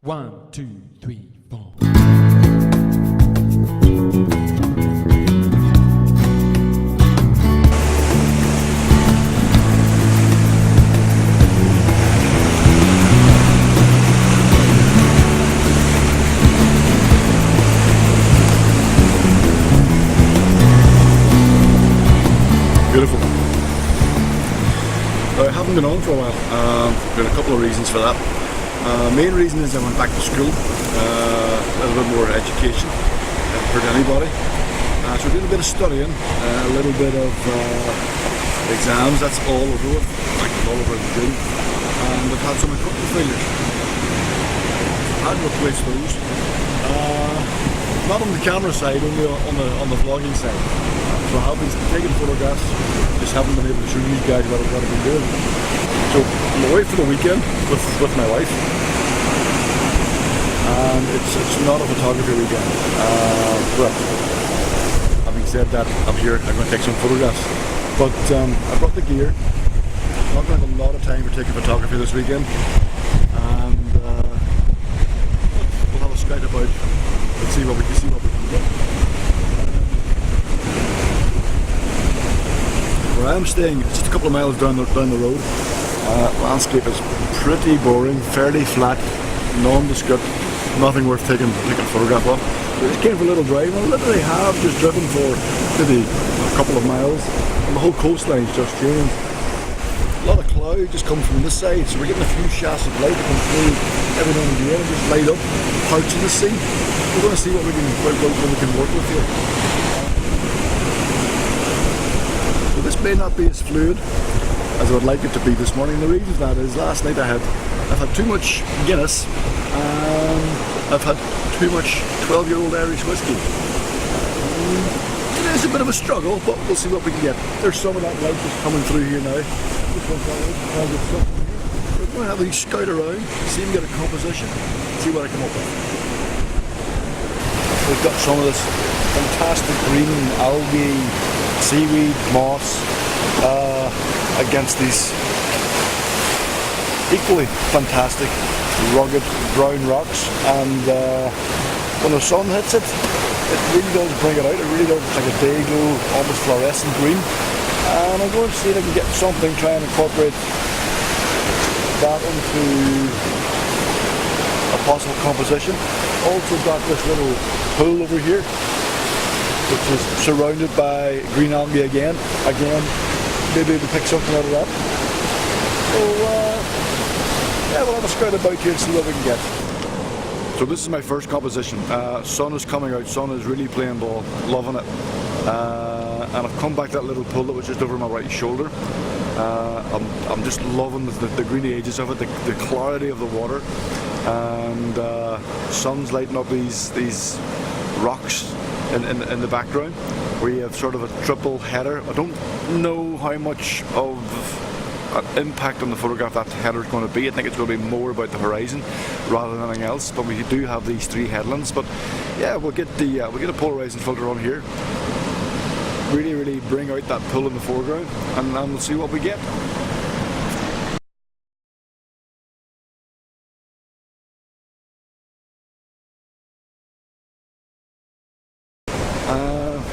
1, 2, 3, 4. Beautiful. I haven't been on for a while. There are a couple of reasons for that. Main reason is I went back to school, a little bit more education, haven't hurt anybody. So I did a bit of studying, a little bit of exams, that's all over with, like all over the gym. And I've had some equipment failures. I had to replace those. Not on the camera side, only on the vlogging side. So I have been taking photographs, just haven't been able to show you guys what I've been doing. So I'm away for the weekend with my wife, and it's not a photography weekend. But having said that, I'm here, I'm going to take some photographs. But I brought the gear. I'm not going to have a lot of time for taking photography this weekend, and we'll have a scout about and see what we can get. Where I'm staying, just a couple of miles down the road. Landscape is pretty boring, fairly flat, nondescript, nothing worth taking a photograph of. So I just came for a little drive, and I literally have just driven for maybe a couple of miles, and the whole coastline's just changed. A lot of cloud just come from this side, so we're getting a few shafts of light that come through every now and again and just light up parts of the sea. We're going to see what we can work with here. So this may not be as fluid as I would like it to be this morning. The reason for that is last night I've had too much Guinness and I've had too much 12-year-old Irish whiskey. It is a bit of a struggle, but we'll see what we can get. There's some of that light just coming through here now. We're going to have a scout around, see if we get a composition, see what I come up with. We've got some of this fantastic green algae, seaweed, moss, against these equally fantastic rugged brown rocks, and when the sun hits it, it really does bring it out. It really does. It's like a day glow, almost fluorescent green, and I'm going to see if I can get something, try and incorporate that into a possible composition. Also got this little pool over here, which is surrounded by green algae again, maybe we'll pick something out of that. So yeah, we'll have a scout about here and see what we can get. So this is my first composition. Sun is coming out, sun is really playing ball, loving it. And I've come back that little pool that was just over my right shoulder. I'm just loving the greeny edges of it, the clarity of the water, and sun's lighting up these rocks in the background. We have sort of a triple header. I don't know how much of an impact on the photograph that header is going to be. I think it's going to be more about the horizon rather than anything else. But we do have these three headlands. But yeah, we'll get a polarizing filter on here. Really bring out that pull in the foreground, and then we'll see what we get.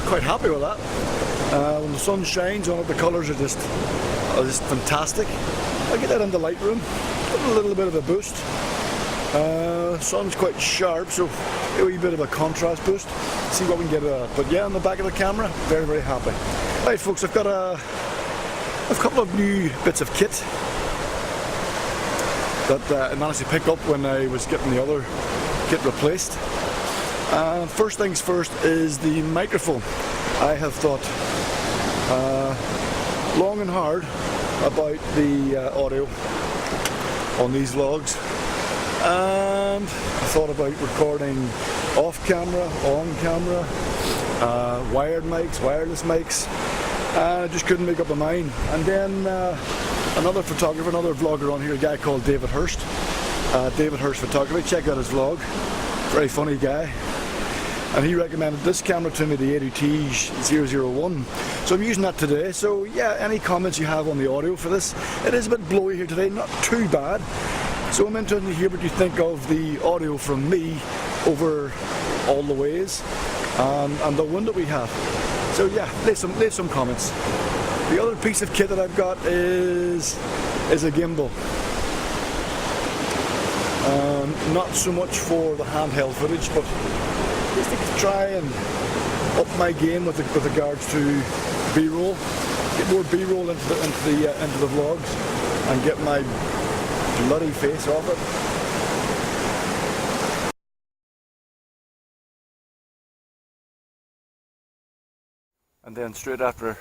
Quite happy with that. When the sun shines on it, the colours are just fantastic. I'll get that into Lightroom, give it a little bit of a boost. Sun's quite sharp, so a wee bit of a contrast boost. See what we can get. But yeah, on the back of the camera, very happy. Right, folks, I've got a couple of new bits of kit that I managed to pick up when I was getting the other kit replaced. First things first is the microphone. I have thought long and hard about the audio on these vlogs, and I thought about recording off camera, on camera, wired mics, wireless mics, and I just couldn't make up my mind. And then another photographer, another vlogger on here, a guy called David Hurst, David Hurst Photography, check out his vlog, very funny guy. And he recommended this camera to me, the 80T001. So I'm using that today. So yeah, any comments you have on the audio for this? It is a bit blowy here today, not too bad. So I'm interested to hear what you think of the audio from me over all the ways and the one that we have. So yeah, leave some comments. The other piece of kit that I've got is a gimbal. Not so much for the handheld footage, but just to try and up my game with regards to B-roll, get more B-roll into the vlogs, and get my bloody face off it. And then straight after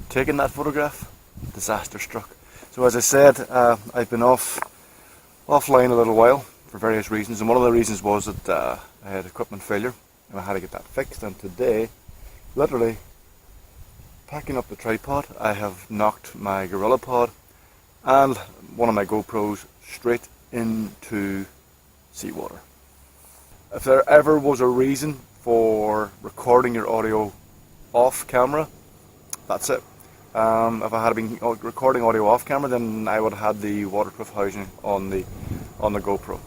taking that photograph, disaster struck. So as I said, I've been offline a little while for various reasons, and one of the reasons was that I had equipment failure and I had to get that fixed. And today, literally packing up the tripod, I have knocked my GorillaPod and one of my GoPros straight into seawater. If there ever was a reason for recording your audio off camera, that's it. If I had been recording audio off camera, then I would have had the waterproof housing on the GoPro,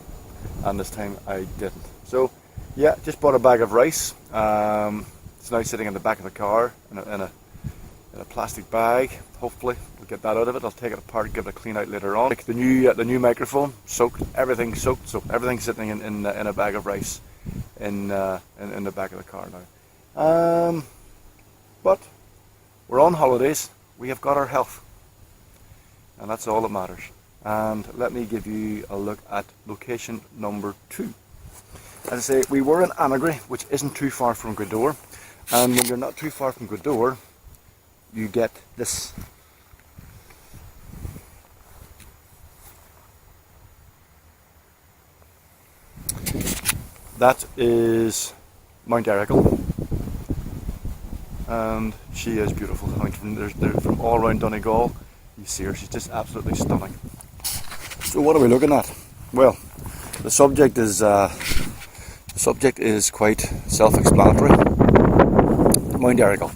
and this time I didn't. So yeah, just bought a bag of rice. It's now sitting in the back of the car in a plastic bag. Hopefully we'll get that out of it. I'll take it apart, give it a clean out later on. The new microphone soaked, everything's soaked, so everything's sitting in a bag of rice in the back of the car now. But we're on holidays, we have got our health, and that's all that matters. And let me give you a look at location number 2. As I say, we were in Annagry, which isn't too far from Gweedore, and when you're not too far from Gweedore, you get this. That is Mount Erical. And she is beautiful. I mean, they're from all around Donegal. You see her, she's just absolutely stunning. So what are we looking at? Well, the subject is quite self-explanatory. Mount Erical.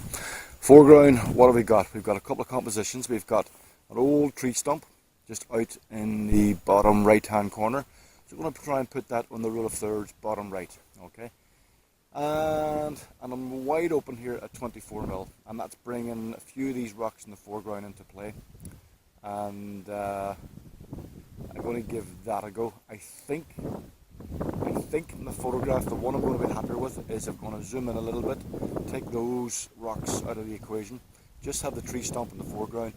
Foreground, what have we got? We've got a couple of compositions. We've got an old tree stump just out in the bottom right-hand corner. So we're going to try and put that on the rule of thirds, bottom right. Okay. And I'm wide open here at 24mm, and that's bringing a few of these rocks in the foreground into play. And I'm going to give that a go. I think in the photograph, the one I'm going to be happier with is I'm going to zoom in a little bit, take those rocks out of the equation, just have the tree stump in the foreground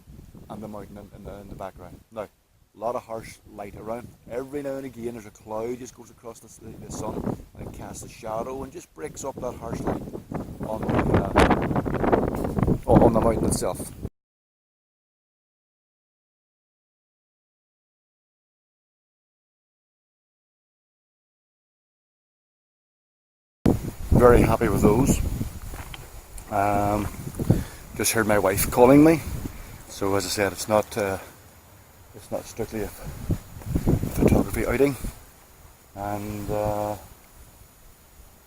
and the mountain in the background. Now, a lot of harsh light around. Every now and again there's a cloud just goes across the sun and it casts a shadow and just breaks up that harsh light on the mountain itself. Very happy with those. Just heard my wife calling me, so as I said, it's not strictly a photography outing, and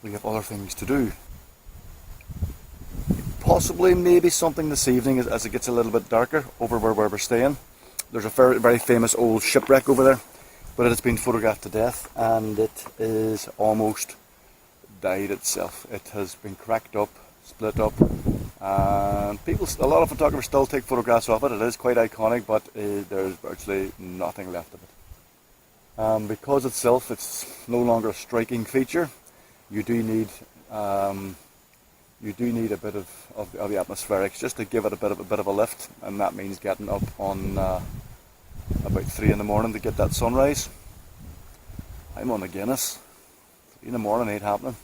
we have other things to do. Possibly maybe something this evening as it gets a little bit darker over where we're staying. There's a very famous old shipwreck over there, but it has been photographed to death and it is almost died itself. It has been cracked up, split up, and a lot of photographers still take photographs of it. It is quite iconic, but there's virtually nothing left of it. Because it's no longer a striking feature, you do need a bit of the atmospherics just to give it a bit of a lift, and that means getting up on about 3 in the morning to get that sunrise. I'm on the Guinness. 3 in the morning ain't happening.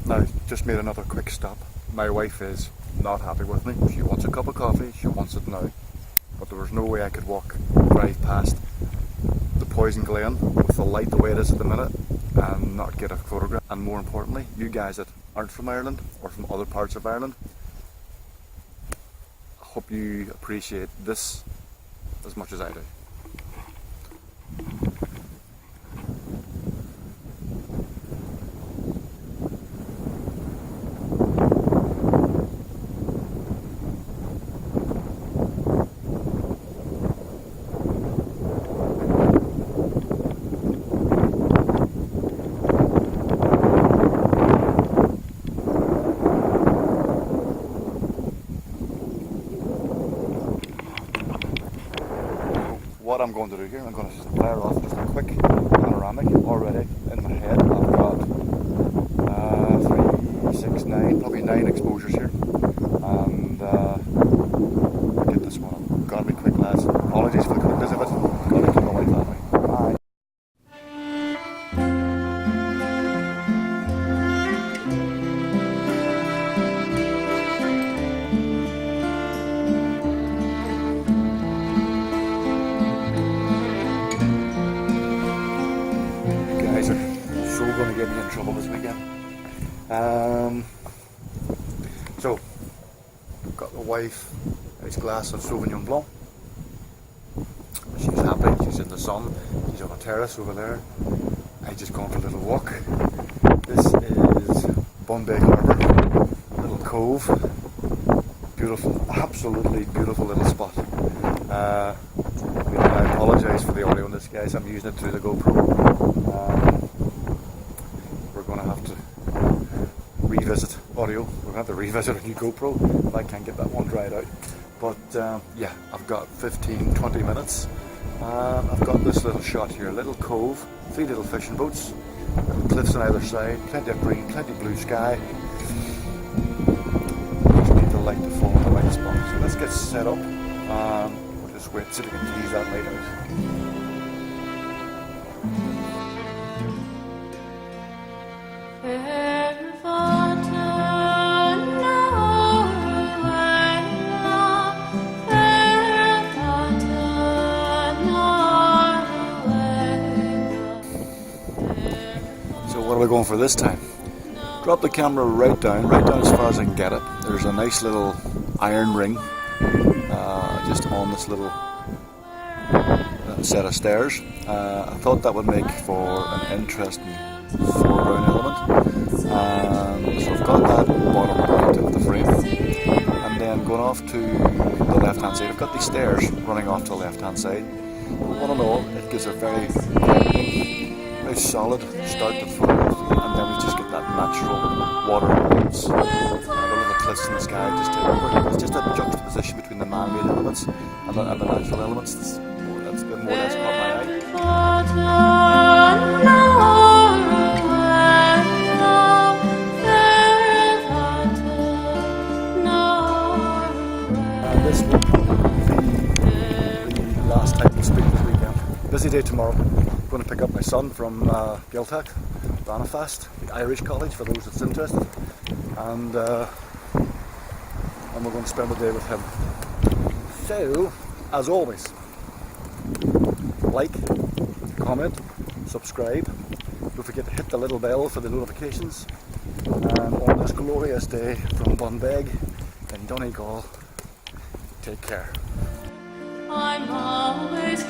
Now, just made another quick stop. My wife is not happy with me. She wants a cup of coffee, she wants it now. But there was no way I could drive past the poison Glen with the light the way it is at the minute and not get a photograph. And more importantly, you guys that aren't from Ireland or from other parts of Ireland, I hope you appreciate this as much as I do. what I'm going to do here, I'm going to fire off just a quick panoramic already in my head. I've got 3, 6, 9, probably 9 exposures here. And get this one. Gotta be quick, lads. Apologies for the quickness of it. Gotta keep my wife happy. Bye. You guys are so going to get me in trouble this weekend. So, got the wife a nice glass of Sauvignon Blanc. She's happy, she's in the sun, she's on a terrace over there. I just gone for a little walk. This is Bun Beag Harbour, little cove. Beautiful, absolutely beautiful little spot. I apologise for the audio on this, guys. I'm using it through the GoPro. We're going to have to revisit audio. We're going to have to revisit a new GoPro if I can't get that one dried out. But yeah, I've got 15-20 minutes. I've got this little shot here, a little cove, 3 little fishing boats, little cliffs on either side, plenty of green, plenty of blue sky. Just need the light to fall in the right spot. So let's get set up. We'll just wait so we can tease that light out. What are we going for this time? Drop the camera right down as far as I can get it. There's a nice little iron ring just on this little set of stairs. I thought that would make for an interesting foreground element. So I've got that bottom right of the frame, and then going off to the left hand side. I've got these stairs running off to the left hand side. All in all, it gives a very solid start to the photograph, and then we just get that natural water elements, all of the cliffs in the sky. It's just a juxtaposition between the man-made elements and the natural elements. That's more or less caught my eye. And this will probably be the last time we speak this weekend. Busy day tomorrow. Going to pick up my son from Gaeltacht, Belfast, the Irish college for those that's interested, and we're going to spend the day with him. So, as always, like, comment, subscribe. Don't forget to hit the little bell for the notifications. And on this glorious day from Bun Beag in Donegal, take care. I'm always